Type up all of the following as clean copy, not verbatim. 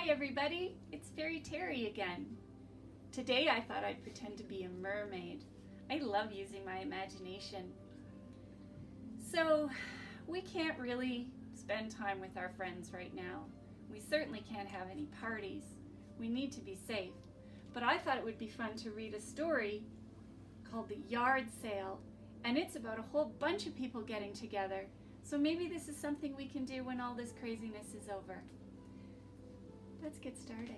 Hi everybody, it's Fairy Terry again. Today I thought I'd pretend to be a mermaid. I love using my imagination. So, we can't really spend time with our friends right now. We certainly can't have any parties. We need to be safe. But I thought it would be fun to read a story called The Yard Sale, and it's about a whole bunch of people getting together. So maybe this is something we can do when all this craziness is over. Let's get started.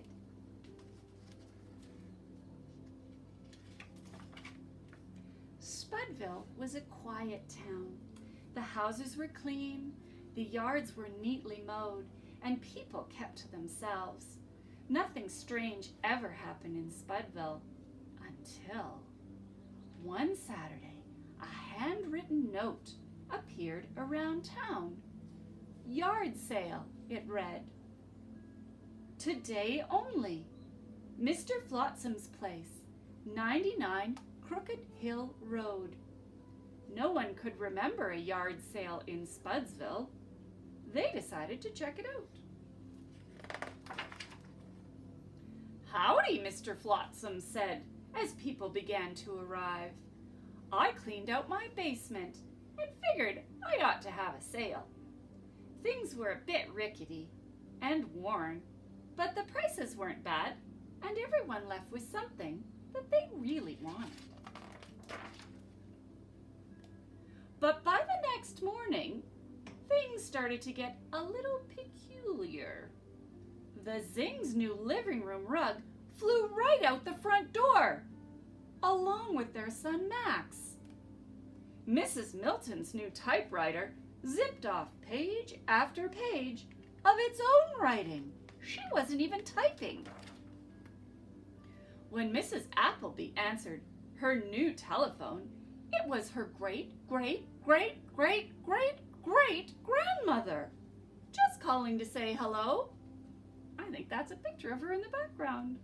Spudville was a quiet town. The houses were clean, the yards were neatly mowed, and people kept to themselves. Nothing strange ever happened in Spudville until one Saturday a handwritten note appeared around town. Yard sale, it read. Today only. Mr. Flotsam's place, 99 Crooked Hill Road. No one could remember a yard sale in Spudsville. They decided to check it out. Howdy, Mr. Flotsam said as people began to arrive. I cleaned out my basement and figured I ought to have a sale. Things were a bit rickety and worn, but the prices weren't bad, and everyone left with something that they really wanted. But by the next morning, things started to get a little peculiar. The Zing's new living room rug flew right out the front door, along with their son Max. Mrs. Milton's new typewriter zipped off page after page of its own writing. She wasn't even typing. When Mrs. Appleby answered her new telephone, it was her great-great-great-great-great-grandmother, just calling to say hello. I think that's a picture of her in the background.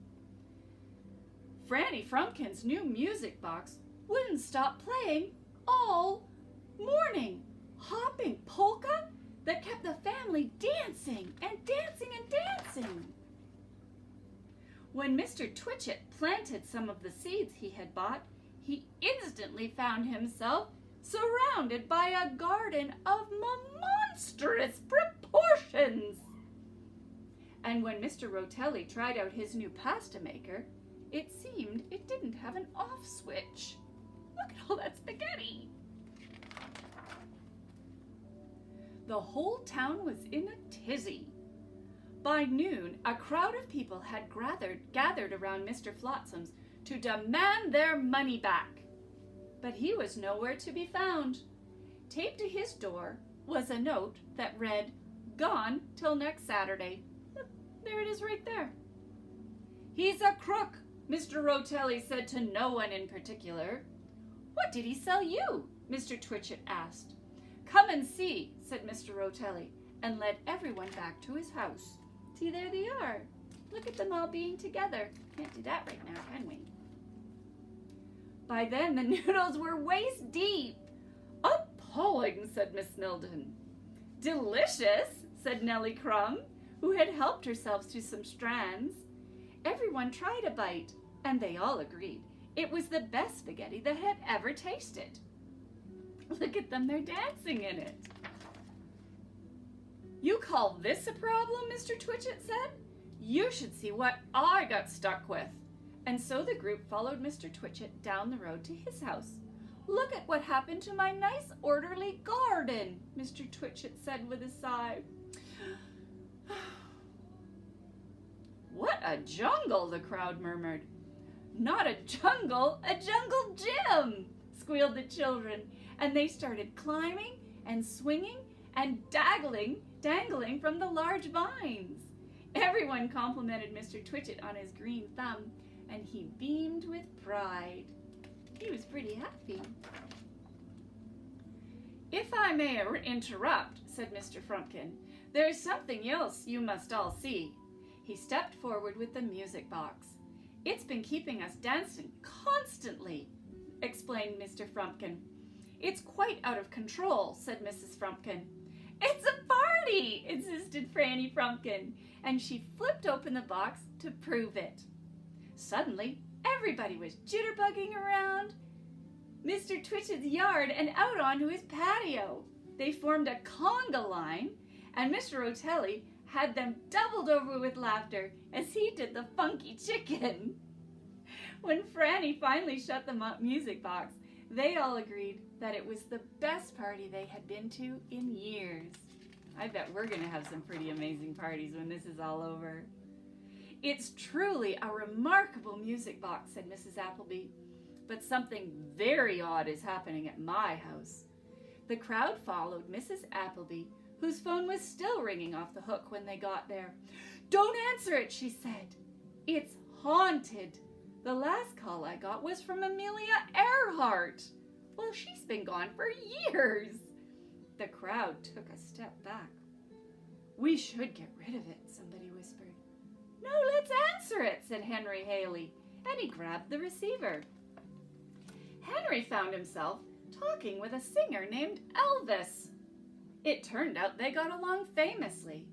Franny Frumpkin's new music box wouldn't stop playing all morning, hopping polka that kept the family dancing and dancing and dancing. When Mr. Twitchett planted some of the seeds he had bought, he instantly found himself surrounded by a garden of monstrous proportions. And when Mr. Rotelli tried out his new pasta maker, it seemed it didn't have an off switch. Look at all that spaghetti. The whole town was in a tizzy. By noon, a crowd of people had gathered around Mr. Flotsam's to demand their money back. But he was nowhere to be found. Taped to his door was a note that read, "Gone till next Saturday." There it is right there. "He's a crook," Mr. Rotelli said to no one in particular. "What did he sell you?" Mr. Twitchett asked. "Come and see," said Mr. Rotelli, and led everyone back to his house. See, there they are. Look at them all being together. Can't do that right now, can we? By then, the noodles were waist deep. "Appalling," said Miss Milton. "Delicious," said Nellie Crumb, who had helped herself to some strands. Everyone tried a bite, and they all agreed it was the best spaghetti that had ever tasted. Look at them, they're dancing in it. "You call this a problem?" Mr. Twitchett said. "You should see what I got stuck with." And so the group followed Mr. Twitchett down the road to his house. "Look at what happened to my nice orderly garden," Mr. Twitchett said with a sigh. "What a jungle," the crowd murmured. "Not a jungle, a jungle gym," squealed the children, and they started climbing and swinging and dangling from the large vines. Everyone complimented Mr. Twitchett on his green thumb, and he beamed with pride. He was pretty happy. "If I may interrupt," said Mr. Frumpkin, "there's something else you must all see." He stepped forward with the music box. "It's been keeping us dancing constantly," explained Mr. Frumpkin. "It's quite out of control," said Mrs. Frumpkin. "It's a party," insisted Franny Frumpkin. and she flipped open the box to prove it. Suddenly, everybody was jitterbugging around Mr. Twitch's yard and out onto his patio. They formed a conga line, and Mr. Rotelli had them doubled over with laughter as he did the funky chicken. When Franny finally shut the music box, they all agreed that it was the best party they had been to in years. I bet we're going to have some pretty amazing parties when this is all over. It's truly a remarkable music box, said Mrs. Appleby, but something very odd is happening at my house. The crowd followed Mrs. Appleby, whose phone was still ringing off the hook when they got there. Don't answer it, she said. It's haunted. The last call I got was from Amelia Earhart. Well, she's been gone for years. The crowd took a step back. We should get rid of it, somebody whispered. No, let's answer it, said Henry Haley, and he grabbed the receiver. Henry found himself talking with a singer named Elvis. It turned out they got along famously,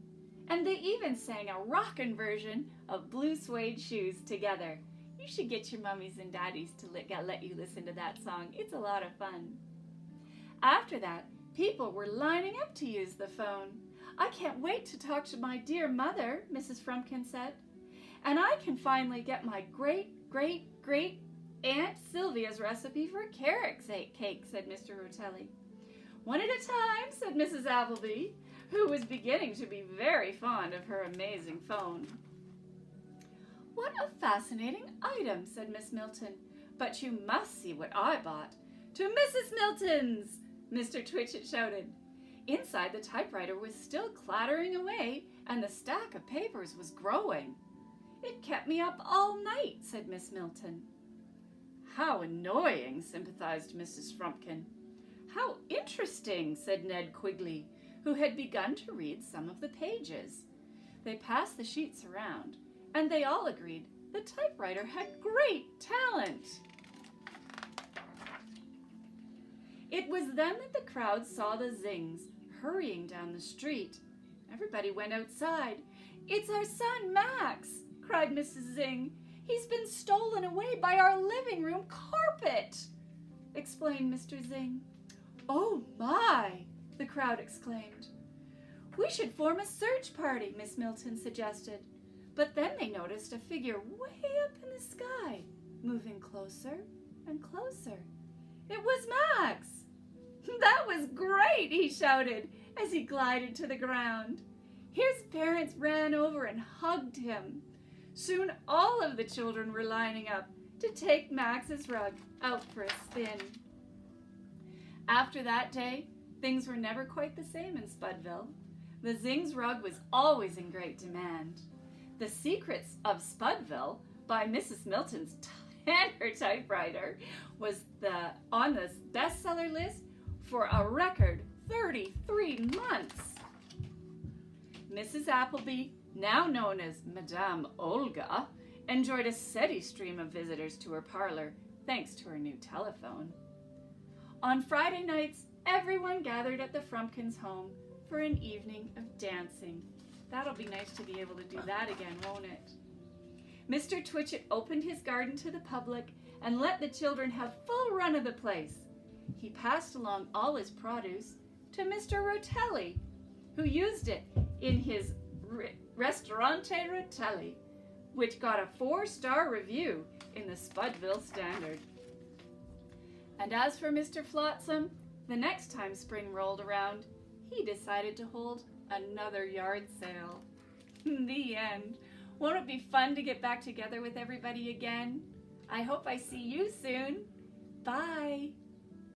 and they even sang a rockin' version of Blue Suede Shoes together. You should get your mummies and daddies to let you listen to that song. It's a lot of fun. After that, people were lining up to use the phone. I can't wait to talk to my dear mother, Mrs. Frumpkin said. And I can finally get my great Aunt Sylvia's recipe for carrot cake, said Mr. Rotelli. One at a time, said Mrs. Appleby, who was beginning to be very fond of her amazing phone. What a fascinating item, said Miss Milton. But you must see what I bought. To Mrs. Milton's, Mr. Twitchett shouted. Inside, the typewriter was still clattering away, and the stack of papers was growing. It kept me up all night, said Miss Milton. How annoying, sympathized Mrs. Frumpkin. How interesting, said Ned Quigley, who had begun to read some of the pages. They passed the sheets around, and they all agreed the typewriter had great talent. It was then that the crowd saw the Zings hurrying down the street. Everybody went outside. It's our son, Max, cried Mrs. Zing. He's been stolen away by our living room carpet, explained Mr. Zing. Oh my, the crowd exclaimed. We should form a search party, Miss Milton suggested. But then they noticed a figure way up in the sky, moving closer and closer. It was Max. That was great, he shouted as he glided to the ground. His parents ran over and hugged him. Soon all of the children were lining up to take Max's rug out for a spin. After that day, things were never quite the same in Spudville. The Zings rug was always in great demand. The Secrets of Spudville by Mrs. Milton's and her typewriter was on the bestseller list for a record 33 months. Mrs. Appleby, now known as Madame Olga, enjoyed a steady stream of visitors to her parlor thanks to her new telephone. On Friday nights, everyone gathered at the Frumpkins' home for an evening of dancing. That'll be nice to be able to do that again, won't it? Mr. Twitchett opened his garden to the public and let the children have full run of the place. He passed along all his produce to Mr. Rotelli, who used it in his Ristorante Rotelli, which got a 4-star review in the Spudville Standard. And as for Mr. Flotsam, the next time spring rolled around, he decided to hold another yard sale. The end. Won't it be fun to get back together with everybody again? I hope I see you soon. Bye.